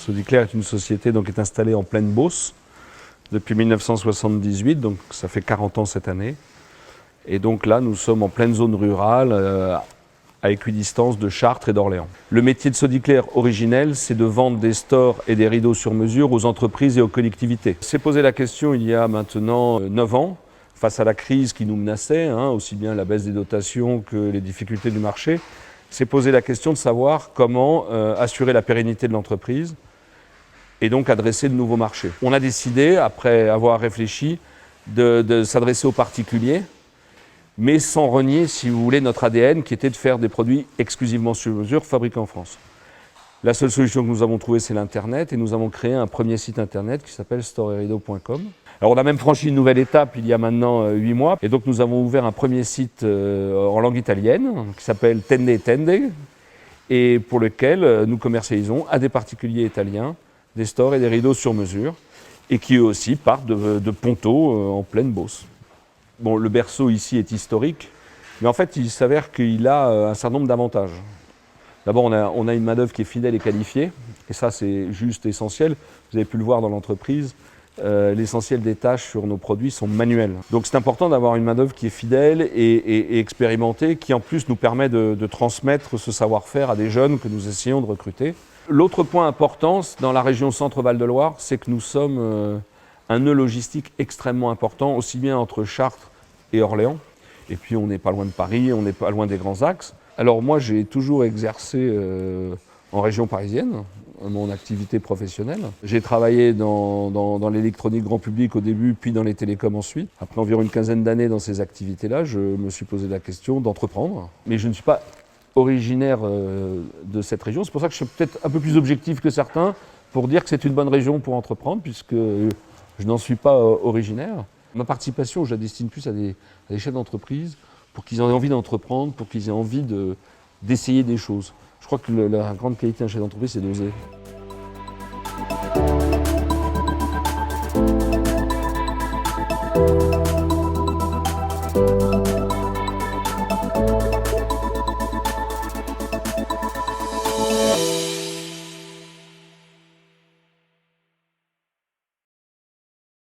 Sodicler est une société qui est installée en pleine Beauce depuis 1978, donc ça fait 40 ans cette année. Et donc là, nous sommes en pleine zone rurale, à équidistance de Chartres et d'Orléans. Le métier de Sodicler originel, c'est de vendre des stores et des rideaux sur mesure aux entreprises et aux collectivités. C'est posé la question il y a maintenant 9 ans, face à la crise qui nous menaçait, aussi bien la baisse des dotations que les difficultés du marché. C'est posé la question de savoir comment assurer la pérennité de l'entreprise et donc adresser de nouveaux marchés. On a décidé, après avoir réfléchi, de s'adresser aux particuliers, mais sans renier, si vous voulez, notre ADN qui était de faire des produits exclusivement sur mesure, fabriqués en France. La seule solution que nous avons trouvée, c'est l'Internet, et nous avons créé un premier site Internet qui s'appelle storetrideau.com. Alors on a même franchi une nouvelle étape il y a maintenant 8 mois, et donc nous avons ouvert un premier site en langue italienne qui s'appelle Tende Tende, et pour lequel nous commercialisons à des particuliers italiens des stores et des rideaux sur mesure, et qui eux aussi partent de Ponto en pleine Beauce. Bon, le berceau ici est historique, mais en fait, il s'avère qu'il a un certain nombre d'avantages. D'abord, on a une main-d'œuvre qui est fidèle et qualifiée, et ça, c'est juste essentiel. Vous avez pu le voir dans l'entreprise, l'essentiel des tâches sur nos produits sont manuelles. Donc, c'est important d'avoir une main-d'œuvre qui est fidèle et expérimentée, qui en plus nous permet de transmettre ce savoir-faire à des jeunes que nous essayons de recruter. L'autre point important dans la région Centre-Val de Loire, c'est que nous sommes un nœud logistique extrêmement important, aussi bien entre Chartres et Orléans. Et puis on n'est pas loin de Paris, on n'est pas loin des grands axes. Alors moi j'ai toujours exercé en région parisienne, mon activité professionnelle. J'ai travaillé dans l'électronique grand public au début, puis dans les télécoms ensuite. Après environ une quinzaine d'années dans ces activités-là, je me suis posé la question d'entreprendre. Mais je ne suis pas originaire de cette région, c'est pour ça que je suis peut-être un peu plus objectif que certains pour dire que c'est une bonne région pour entreprendre, puisque je n'en suis pas originaire. Ma participation, je la destine plus à des chefs d'entreprise pour qu'ils aient envie d'entreprendre, pour qu'ils aient envie d'essayer des choses. Je crois que la grande qualité d'un chef d'entreprise, c'est d'oser.